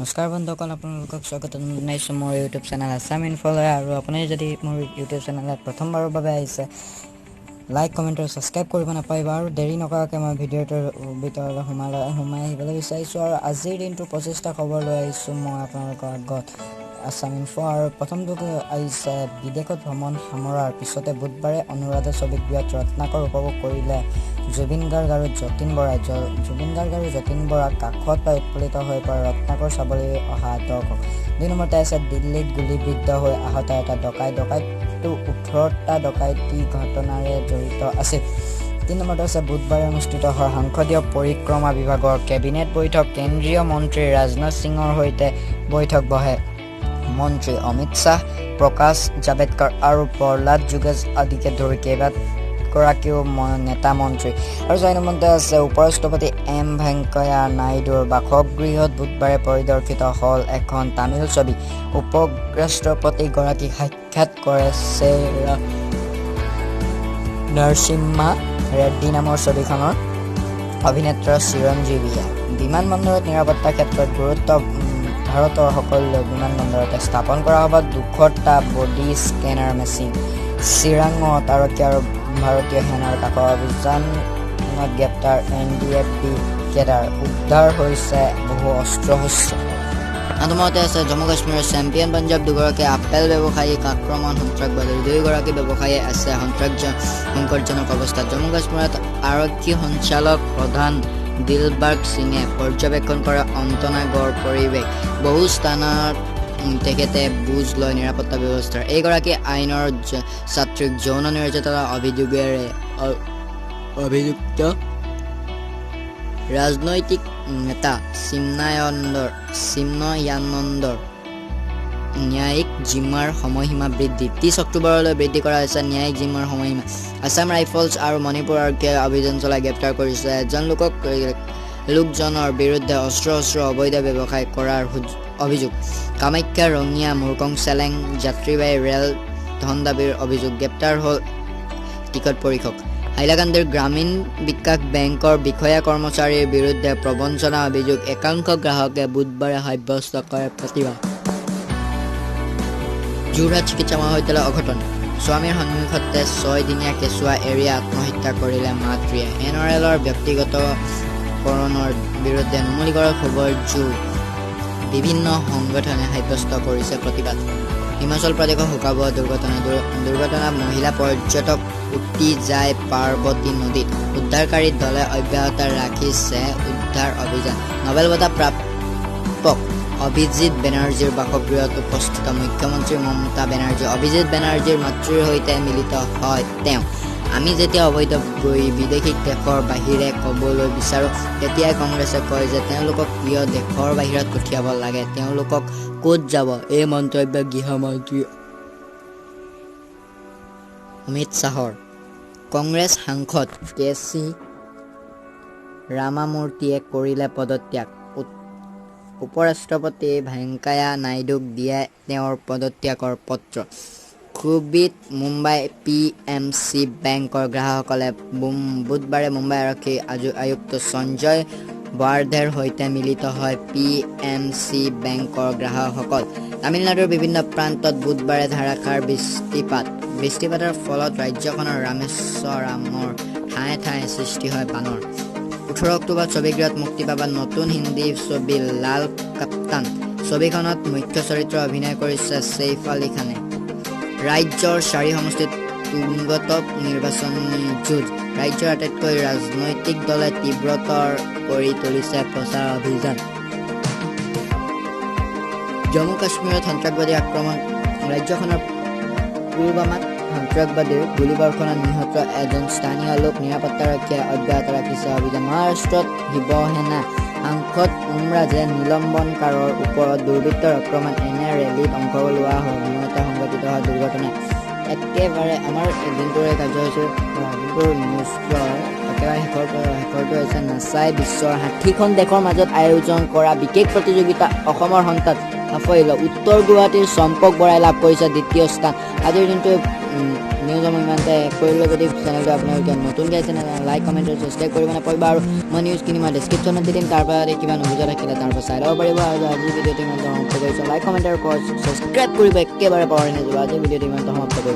নমস্কাৰ বন্ধুসকল, আপোনালোকক স্বাগতম জনাইছোঁ মোৰ ইউটিউব চেনেল আছাম ইনফলৈ। আৰু আপুনি যদি মোৰ ইউটিউব চেনেলত প্ৰথমবাৰৰ বাবে আহিছে, লাইক কমেণ্ট আৰু ছাবস্ক্ৰাইব কৰিব নাপাৰিব। আৰু দেৰি নকৰাকৈ মই ভিডিঅ'টোৰ ভিতৰলৈ সোমাই আহিবলৈ বিচাৰিছোঁ। আৰু আজিৰ দিনটোৰ প্ৰচেষ্টা খবৰ লৈ আহিছোঁ মই আপোনালোকৰ আগত আছাম ইনফো। আৰু প্ৰথমটো আহিছে বিদেশত ভ্ৰমণ সামৰাৰ পিছতে বুধবাৰে অনুৰাধা ছবিগৃহত ৰত্নাকৰ উপভোগ কৰিলে জুবিন গাৰ্গ আৰু যতীন বৰাই। জুবিন গাৰ্গ আৰু যতীন বৰা কাষত পাই উৎফুল্লিত হৈ পৰা ৰত্নাকৰ চাবলৈ অহা দৰ্শক। 2 নম্বৰতে আছে দিল্লীত গুলীবিদ্ধ হৈ আহত এটা ডকাইতটো 18টা ডকাইতি ঘটনাৰে জড়িত আছিল। 3 নম্বৰতে আছে বুধবাৰে অনুষ্ঠিত হোৱা সংসদীয় পৰিক্ৰমা বিভাগৰ কেবিনেট বৈঠক। কেন্দ্ৰীয় মন্ত্ৰী ৰাজনাথ সিঙৰ সৈতে বৈঠক বহে মন্ত্ৰী অমিত শ্বাহ, প্ৰকাশ জাভেদকাৰ আৰু প্ৰহ্লাদ যোগেশ আদিকে ধৰি কেইবাগৰাকীও নেতা মন্ত্ৰী। আৰু 4 নম্বৰতে আছে উপৰাষ্ট্ৰপতি এম ভেংকায়া নাইডুৰ বাসগৃহত বুধবাৰে পৰিদৰ্শিত হ'ল এখন তামিল ছবি। উপৰাষ্ট্ৰপতিগৰাকীক সাক্ষাৎ কৰে নৰসিম্হা ৰেড্ডি নামৰ ছবিখনৰ অভিনেতা চিৰঞ্জীৱীয়ে। বিমানবন্দৰত নিৰাপত্তাৰ ক্ষেত্ৰত গুৰুত্ব ভাৰতৰ সকলো বিমানবন্দৰতে স্থাপন কৰা হ'ব 200টা বডি স্কেনাৰ মেচিন। চিৰাঙত আৰক্ষী আৰু ভাৰতীয় সেনাৰ কাষৰ অভিযানত গ্ৰেপ্তাৰ NDFB কেডাৰ। উদ্ধাৰ হৈছে বহু অস্ত্ৰ-শস্ত্ৰ। আনমতে আছে জম্মু কাশ্মীৰৰ চেম্পিয়ন পঞ্জাৱ। 2গৰাকী আপেল ব্যৱসায়ীক আক্ৰমণ সন্ত্ৰাসবাদী। 2গৰাকী ব্যৱসায়ী আছে সংকটজনক অৱস্থাত। জম্মু কাশ্মীৰত আৰক্ষী সঞ্চালক প্ৰধান দিলবাগ সিঙে পৰ্যবেক্ষণ কৰে অন্তনাগড় পৰিৱেশ। বহু স্থানত তেখেতে বুজ লয় নিৰাপত্তা ব্যৱস্থাৰ। এইগৰাকী আইনৰ ছাত্ৰীক যৌন নিৰ্যাতনৰ অভিযোগেৰে অভিযুক্ত ৰাজনৈতিক নেতা চিন্ময়ানন্দৰ ন্যায়িক জিম্মাৰ সময়সীমা বৃদ্ধি। 30 অক্টোবৰলৈ বৃদ্ধি কৰা হৈছে ন্যায়িক জিম্মাৰ সময়সীমা। আছাম ৰাইফলছ আৰু মণিপুৰ আৰক্ষীয়ে অভিযান চলাই গ্ৰেপ্তাৰ কৰিছে এজন লোকজনৰ বিৰুদ্ধে অস্ত্ৰ অবৈধ ব্যৱসায় কৰাৰ অভিযোগ। কামাখ্যা ৰঙিয়া মুৰকং চেলেং যাত্ৰীবাহী ৰেল ধন দাবীৰ অভিযোগ। গ্ৰেপ্তাৰ হ'ল টিকট পৰীক্ষক। হাইলাকান্দিৰ গ্ৰামীণ বিকাশ বেংকৰ বিষয়া কৰ্মচাৰীৰ বিৰুদ্ধে প্ৰবঞ্চনা অভিযোগ। একাংশ গ্ৰাহকে বুধবাৰে সাব্যস্ত কৰে প্ৰতিবাদ। যোৰহাট চিকিৎসা মহাবিদ্যালয়ৰ অঘটন। স্বামীৰ সন্মুখতে 6 দিনীয়া কেঁচুৱা এৰি আত্মহত্যা কৰিলে মাতৃয়ে। NRLৰ ব্যক্তিগতকৰণৰ বিৰুদ্ধে নুমলীগড়ৰ খবৰ জোৰ। বিভিন্ন সংগঠনে সাব্যস্ত কৰিছে প্ৰতিবাদ। হিমাচল প্ৰদেশৰ শোকাবহ দুৰ্ঘটনা মহিলা পৰ্যটক উটি যায় পাৰ্বতী নদীত। উদ্ধাৰকাৰী দলে অব্যাহত ৰাখিছে উদ্ধাৰ অভিযান। নোবেল বঁটা প্ৰাপক অভিজিৎ বেনাৰ্জীৰ বাসগৃহত উপস্থিত মুখ্যমন্ত্ৰী মমতা বেনাৰ্জী। অভিজিৎ বেনাৰ্জীৰ মাতৃৰ সৈতে মিলিত হয় তেওঁ। আমি যেতিয়া অবৈধ বিদেশীক দেশৰ বাহিৰে ক'বলৈ বিচাৰোঁ, তেতিয়াই কংগ্ৰেছে কয় যে তেওঁলোকক কিয় দেশৰ বাহিৰত পঠিয়াব লাগে, তেওঁলোকক ক'ত যাব। এই মন্তব্য গৃহমন্ত্ৰী অমিত শ্বাহৰ। কংগ্ৰেছ সাংসদ KC ৰামামূৰ্তিয়ে কৰিলে পদত্যাগ। উপৰাষ্ট্ৰপতি ভেংকায়া নাইডুক দিয়ে তেওঁৰ পদত্যাগৰ পত্ৰ। ক্ষোভিত মুম্বাই PMC বেংকৰ গ্ৰাহকসকলে বুধবাৰে মুম্বাই আৰক্ষী আয়ুক্ত সঞ্জয় বাৰ্ধেৰ সৈতে মিলিত হয় PMC বেংকৰ গ্ৰাহকসকল। তামিলনাডুৰ বিভিন্ন প্ৰান্তত বুধবাৰে ধাৰাসাৰ বৃষ্টিপাতৰ ফলত ৰাজ্যখনৰ ৰামেশ্বৰামৰ ঠায়ে ঠায়ে সৃষ্টি হয় বানৰ। 18 অক্টোবৰত ছবিগৃহত মুক্তি পাব নতুন হিন্দী ছবি লাল কাপ্তান। ছবিখনত মুখ্য চৰিত্ৰত অভিনয় কৰিছে ছেইফ আলী খানে। ৰাজ্যৰ 4 সমষ্টিত তুংগত নিৰ্বাচনী যুঁজ। ৰাজ্যৰ আটাইতকৈ ৰাজনৈতিক দলে তীব্ৰতৰ কৰি তুলিছে প্ৰচাৰ অভিযান। জম্মু কাশ্মীৰত সন্ত্ৰাসবাদী আক্ৰমণ। ৰাজ্যখনৰ পুলৱামাত সন্ত্ৰাসবাদীৰ গুলীবৰ্ষণত নিহত এজন স্থানীয় লোক। নিৰাপত্তাৰক্ষীয়ে অব্যাহত ৰাখিছে অভিযান। মহাৰাষ্ট্ৰত শিৱসেনা সাংসদ ওমৰাজে নিলম্বনকাৰৰ ওপৰত দুৰ্বৃত্তৰ আক্ৰমণ। এনে ৰেলীত অংশ লোৱা সময়তে সংঘটিত হোৱা দুৰ্ঘটনা। একেবাৰে আমাৰ দিনটোৰ কাৰ্যসূচীৰ দিনটোৰ নিউজৰ একেবাৰে শেষৰটো হৈছে নাচাই বিশ্বৰ 60খন দেশৰ মাজত আয়োজন কৰা বিশেষ প্ৰতিযোগিতা অসমৰ সন্তান সাফল্য উত্তৰ গুৱাহাটীৰ চম্পক বৰাই লাভ কৰিছে দ্বিতীয় স্থান আজিৰ দিনটো নিউজ আমি ইমানতে কৰিলে যদি চেনেলটো আপোনালোকে নতুনকৈ আহিছে লাইক কমেণ্ট আৰু ছাবস্ক্ৰাইব কৰিব নাপাৰিব আৰু মই নিউজখিনি মই ডেছক্ৰিপশ্যনত দি দিম তাৰ পৰা কিবা নুবুজা থাকিলে তাৰ পৰা চাই ল'ব পাৰিব আৰু আজিৰ ভিডিঅ'টো ইমান সমাপ্ত কৰিছোঁ লাইক কমেণ্ট আৰু ছাবস্ক্ৰাইব কৰিব একেবাৰে পাহৰি নাযাব আজিৰ ভিডিঅ'টো ইমান সমাপ্ত কৰিব